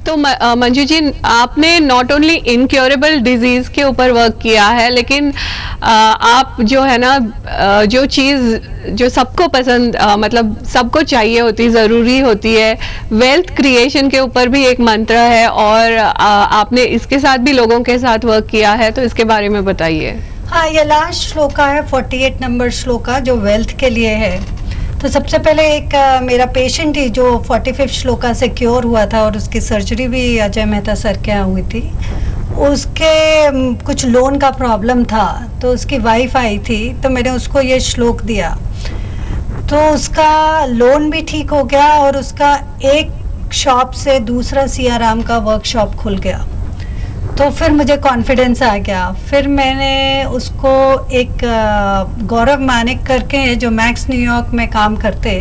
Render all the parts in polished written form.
तो मंजू जी, आपने not only incurable disease के ऊपर वर्क किया है, लेकिन आप जो है ना, जो चीज़ जो सबको पसंद, मतलब सबको चाहिए होती, ज़रूरी होती है, वेल्थ क्रिएशन के ऊपर भी एक मंत्र है, और आपने इसके साथ भी लोगों के साथ वर्क किया है, तो इसके बारे में बताइए। हाँ, ये लास्ट श्लोका है 48 नंबर श्लोका, जो वेल्थ के लिए है। तो सबसे पहले एक मेरा पेशेंट ही जो 45 श्लोका से क्योर हुआ था, और उसकी सर्जरी भी अजय मेहता सर के यहाँ हुई थी। उसके कुछ लोन का प्रॉब्लम था, तो उसकी वाइफ आई थी, तो मैंने उसको ये श्लोक दिया, तो उसका लोन भी ठीक हो गया, और उसका एक शॉप से दूसरा सियाराम का वर्कशॉप खुल गया। तो फिर मुझे कॉन्फिडेंस आ गया। फिर मैंने उसको एक गौरव मानिक करके हैं जो मैक्स न्यूयॉर्क में काम करते,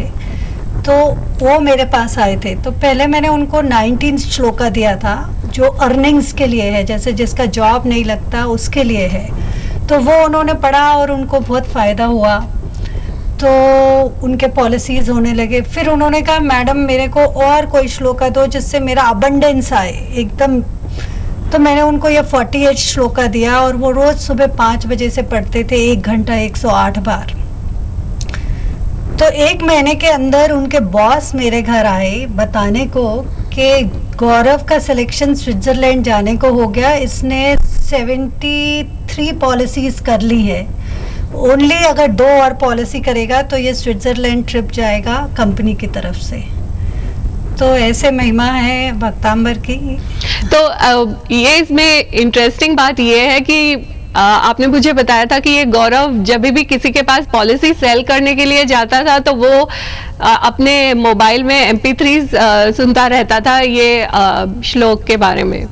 तो वो मेरे पास आए थे। तो पहले मैंने उनको 19 श्लोका दिया था, जो अर्निंग्स के लिए है, जैसे जिसका जॉब नहीं लगता उसके लिए है। तो वो उन्होंने पढ़ा और उनको बहुत फ़ायदा हुआ, तो उनके पॉलिसीज़ होने लगे। फिर उन्होंने कहा मैडम मेरे को और कोई श्लोका दो जिससे मेरा अबंडेंस आए एकदम। तो मैंने उनको ये 48 श्लोका दिया, और वो रोज़ सुबह 5 बजे से पढ़ते थे, 1 घंटा 108 बार। तो 1 महीने के अंदर उनके बॉस मेरे घर आए बताने को कि गौरव का सिलेक्शन स्विट्ज़रलैंड जाने को हो गया, इसने 73 पॉलिसीज़ कर ली है, ओनली अगर 2 और पॉलिसी करेगा तो ये स्विट्ज़रलैंड ट्रिप जाएगा कंपनी की तरफ से। तो ऐसे महिमा है भक्तांबर की। तो ये इसमें इंटरेस्टिंग बात ये है कि आपने मुझे बताया था कि ये गौरव जब भी किसी के पास पॉलिसी सेल करने के लिए जाता था, तो वो अपने मोबाइल में MP3 सुनता रहता था ये श्लोक के बारे में।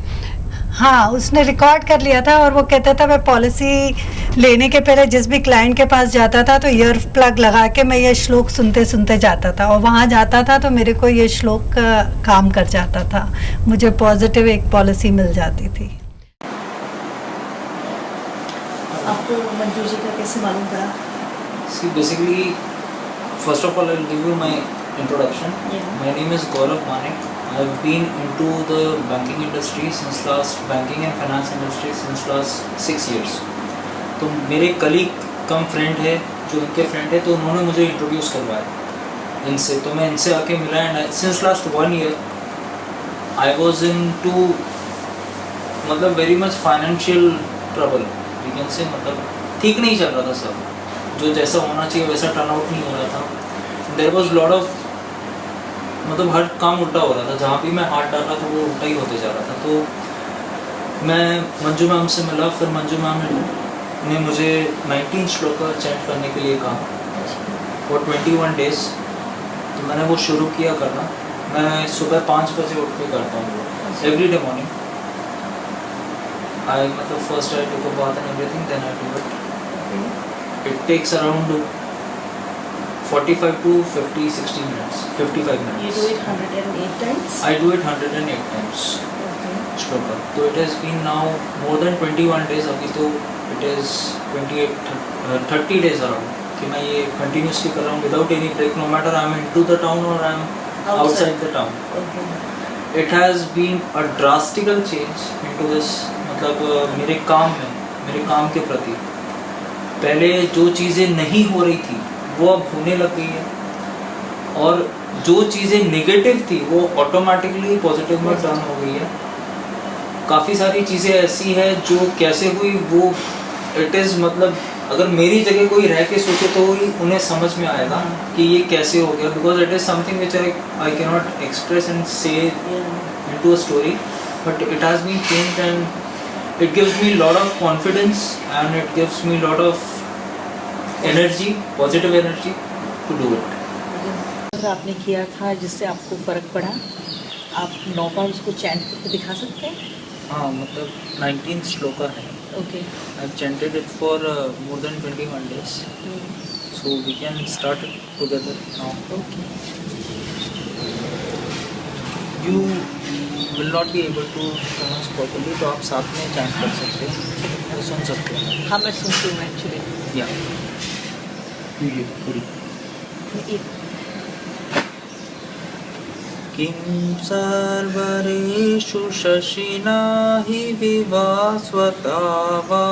हाँ, उसने रिकॉर्ड कर लिया था, और वो कहता था मैं पॉलिसी लेने के पहले जिस भी क्लाइंट के पास जाता था तो ईयर प्लग लगा के मैं ये श्लोक सुनते सुनते जाता था, और वहाँ जाता था तो मेरे को ये श्लोक काम कर जाता था, मुझे पॉजिटिव एक पॉलिसी मिल जाती थी। आपको मंजू जी का कैसे मालूम पड़ा? See, basically, first of all, I'll give you my introduction. Yeah. My name is Gaurav Manik. I've been into the banking industry since banking and finance industry since last 6 years. तो मेरे colleague कम friend है जो इनके friend है, तो उन्होंने मुझे introduce करवाया इनसे। तो मैं इनसे आके मिला, and since last 1 year I was in to मतलब very much financial trouble, we can say. मतलब ठीक नहीं चल रहा था सब, जो जैसा होना चाहिए वैसा टर्न आउट नहीं हो रहा था। देयर वॉज लॉट ऑफ, मतलब हर काम उल्टा हो रहा था, जहाँ भी मैं हाथ डाला था वो उल्टा ही होते जा रहा था। तो मैं मंजू मैम से मिला, फिर मंजू मैम ने मुझे 19 श्लोका चैंट करने के लिए कहा फॉर 21 days। तो मैंने वो शुरू किया करना। मैं सुबह 5 बजे उठ के करता हूँ एवरी डे मॉर्निंग। आई मतलब first I took a bath and everything, then I do it. It takes around 45 to 60 minutes, 55 minutes. You do it 108 times? I do it 108 times. Okay. Shloka. तो it has been now more than 21 days। अभी तो it is 30 days around कि मैं ये continuously कर रहा हूँ without any break, no matter I am into the town or I am outside the town. Okay. It has been a drastical change into this, मतलब मेरे काम में, मेरे काम के प्रति। पहले जो चीज़ें नहीं हो रही थी वो अब होने लग गई है, और जो चीज़ें नेगेटिव थी वो ऑटोमेटिकली पॉजिटिव में टर्न हो गई है। काफ़ी सारी चीज़ें ऐसी है जो कैसे हुई वो इट इज़, मतलब अगर मेरी जगह कोई रह के सोचे तो उन्हें समझ में आएगा कि ये कैसे हो गया, because it is something which I can not express and say into a story, but it has been changed and it gives me lot of confidence and it gives me lot of energy, positive energy to do it. आपने किया था जिससे आपको फ़र्क पड़ा, आप 9 बार उसको chant करके दिखा सकते हैं? हाँ, मतलब 19 श्लोका है। Okay. I have chanted it for more than 21 days, so we can start it together now. Okay. You will not be able to pronounce properly, तो आप साथ में चैंट कर सकते हैं, तो सुन सकते हैं। हाँ, मैं सुनती हूँ एक्चुअली। या पूरी एक किं सर्वरेषु शशिना हि विवास्वता वा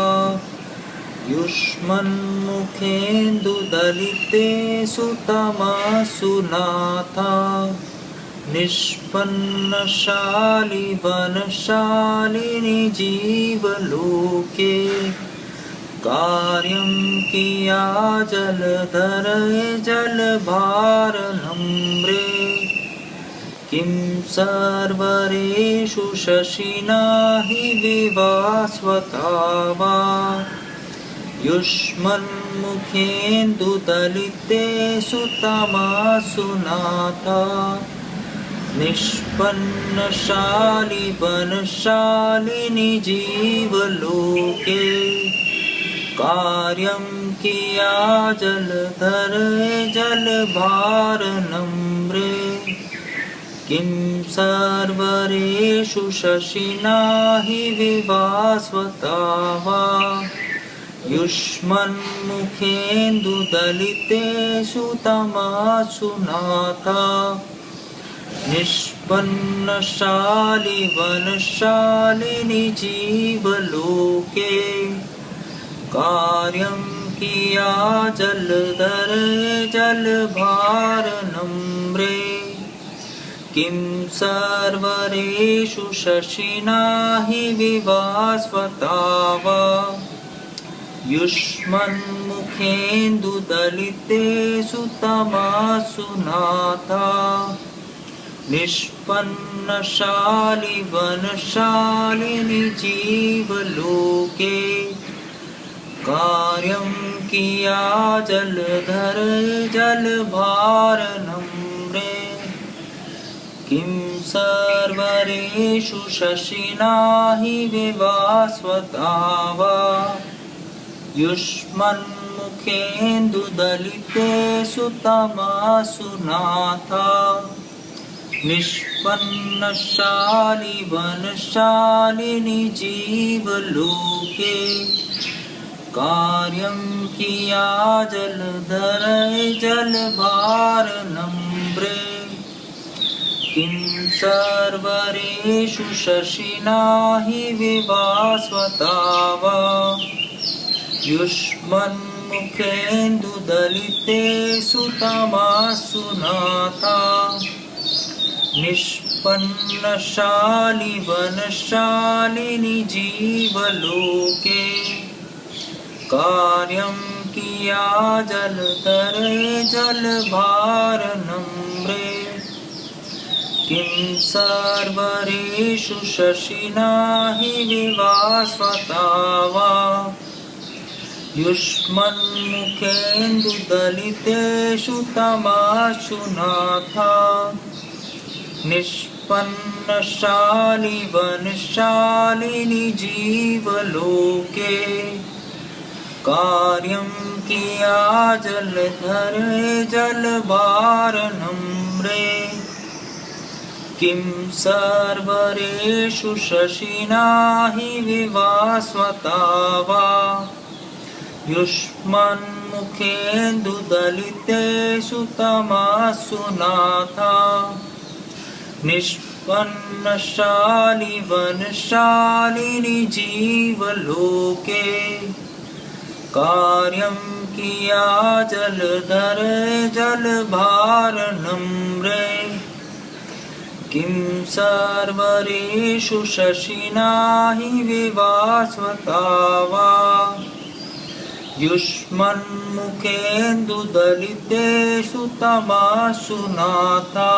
युष्मन्मुखेन्दुदलितेषु तमासु नाथा निष्पन्नशालिवनशालिनि जीवलोके कार्यं किया जलधरे जलभारनम्रे किं सर्वरेषु शशिना हि विवास्वता वा युष्मन्मुखेन्दुदलितेषु तमासु नाथा निष्पन्नशालिवनशालिनि जीवलोके कार्यं किया जलधरे जलभारनम्रे किं सर्वरेषु शशिना हि विवास्वता वा युष्मन्मुखेन्दुदलितेषु तमासु नाथा निष्पन्नशालिवनशालिनि जीवलोके कार्यं किया जलधरे जलभारनम्रे किं सर्वरेषु शशिना हि विवास्वता वा युष्मन्मुखेन्दुदलितेषु तमासु नाथा निष्पन्नशालिवनशालिनि जीवलोके कार्यं किया जलधरे जलभारनम्रे किं सर्वरेषु शशिना हि विवास्वता वा युष्मन्मुखेन्दुदलितेषु तमासु नाथा निष्पन्नशालिवनशालिनि जीवलोके कार्यं किया जलधरे जलभारनम्रे किं सर्वरेषु शशिना हि विवास्वता वा युष्मन्मुखेन्दुदलितेषु तमासु नाथा निष्पन्नशालिवनशालिनि जीवलोके कार्यं किया जलधरे जलभारनम्रे किं सर्वरेषु शशिना हि विवास्वता वा युष्मन्मुखेन्दुदलितेषु तमासु नाथा निष्पन्नशालिवनशालिनि जीवलोके कार्यं किया जलधरे जलभारनम्रे किं सर्वरेषु शशिना हि विवास्वता वा युष्मन्मुखेन्दुदलितेषु तमासु नाथा निष्पन्नशालिवनशालिनि जीवलोके कार्यं किया जलधरे जलभारनम्रे किं सर्वरेषु शशिना हि विवास्वता वा युष्मन्मुखेन्दुदलितेषु तमासु नाथा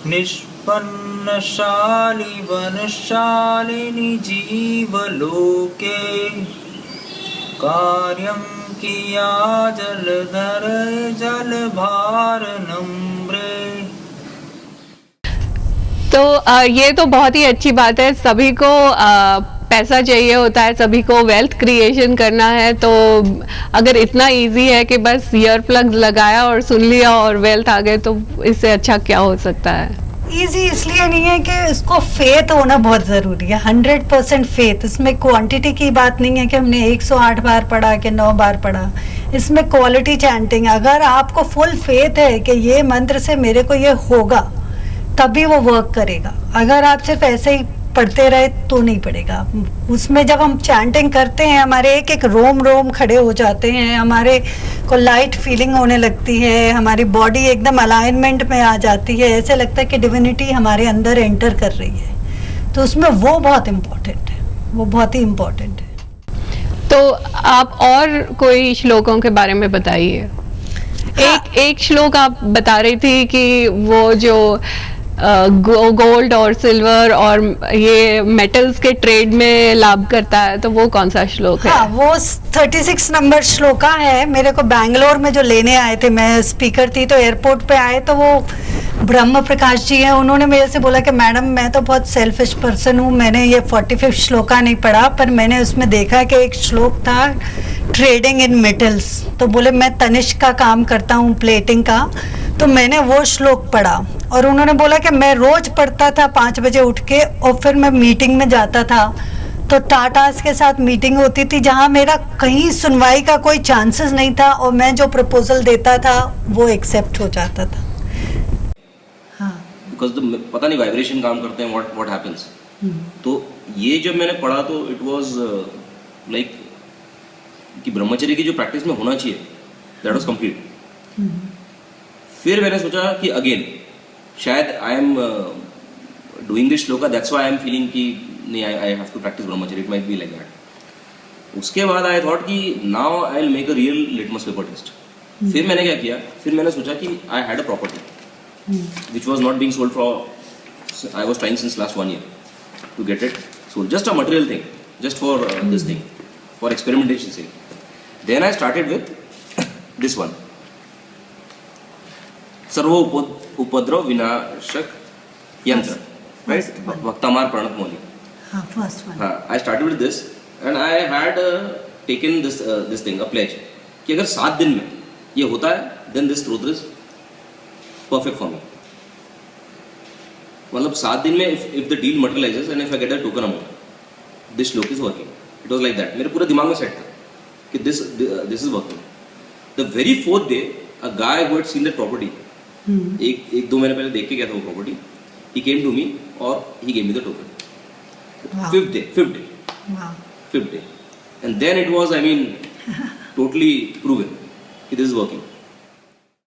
निष्पन्नशालिवनशालिनि जीवलोके कार्यं किया जलधरे जलभारनम्रे। तो ये तो बहुत ही अच्छी बात है। सभी को पैसा चाहिए होता है, सभी को वेल्थ क्रिएशन करना है, तो अगर इतना इजी है कि बस ईयर प्लग्स लगाया और सुन लिया और वेल्थ आ गए, तो इससे अच्छा क्या हो सकता है। इजी इसलिए नहीं है कि इसको फेथ होना बहुत ज़रूरी है, 100% फेथ। इसमें क्वांटिटी की बात नहीं है कि हमने 108 बार पढ़ा कि 9 बार पढ़ा, इसमें क्वालिटी चैंटिंग। अगर आपको फुल फेथ है कि ये मंत्र से मेरे को ये होगा, तभी वो वर्क करेगा। अगर आप सिर्फ ऐसे ही पढ़ते रहे तो नहीं पड़ेगा। उसमें जब हम चैंटिंग करते हैं हमारे एक एक रोम रोम खड़े हो जाते हैं, हमारे को लाइट फीलिंग होने लगती है, हमारी बॉडी एकदम अलाइनमेंट में आ जाती है, ऐसे लगता है कि डिविनिटी हमारे अंदर एंटर कर रही है। तो उसमें वो बहुत इम्पोर्टेंट है, वो बहुत ही इम्पोर्टेंट है। तो आप और कोई श्लोकों के बारे में बताइए। एक श्लोक आप बता रही थी कि वो जो गोल्ड और सिल्वर और ये मेटल्स के ट्रेड में लाभ करता है, तो वो कौन सा श्लोक है? हाँ, वो 36 नंबर श्लोका है। मेरे को बैंगलोर में जो लेने आए थे, मैं स्पीकर थी तो एयरपोर्ट पे आए तो वो ब्रह्म प्रकाश जी हैं, उन्होंने मेरे से बोला कि मैडम मैं तो बहुत सेल्फिश पर्सन हूँ, मैंने ये 45 श्लोका नहीं पढ़ा, पर मैंने उसमें देखा कि एक श्लोक था ट्रेडिंग इन मेटल्स। तो बोले मैं तनिष्क का काम करता हूँ, प्लेटिंग का, तो मैंने वो श्लोक पढ़ा और उन्होंने बोला कि मैं रोज पढ़ता था 5 बजे उठ के, और फिर मैं मीटिंग में जाता था तो टाटास के साथ मीटिंग होती थी जहाँ मेरा कहीं सुनवाई का कोई चांसेस नहीं था और मैं जो प्रपोजल देता था वो एक्सेप्ट हो जाता था। हाँ, बिकॉज पता नहीं वाइब्रेशन काम करते हैं, व्हाट हैपेंस। तो ये जब मैंने पढ़ा तो इट वाज लाइक कि ब्रह्मचर्य की जो प्रैक्टिस में होना चाहिए दैट वाज कंप्लीट। फिर मैंने सोचा कि अगेन शायद I am doing this shloka, that's why I am feeling कि नहीं I have to practice brahmacharya, it might be like that. उसके बाद आई थॉट कि now I will make a real litmus paper test. फिर मैंने क्या किया, फिर मैंने सोचा कि I had a property which was not being sold for, I was trying since last 1 year to get it sold, just a material thing, just for this thing, for experimentation sake. Then I started with this one, सर्व उपद्रव विनाशक यंत्र, right? Bhaktamar Pranat Moli. हाँ, first one. हाँ, I started with this and I had taken this thing, a pledge, कि अगर 7 दिन में ये होता है then this truth is perfect for me. मतलब 7 दिन में if the deal materializes and if I get a token amount, this श्लोक is working. It was like that. मेरे पूरे दिमाग में सेट था कि this is working. The very 4th day, a guy who had seen that property, एक 2 महीने पहले देख के गया था वो property, he came to me और he gave me the token. Wow. 5th day. Wow. 5th day. And then it was, I mean, totally proven कि this is working.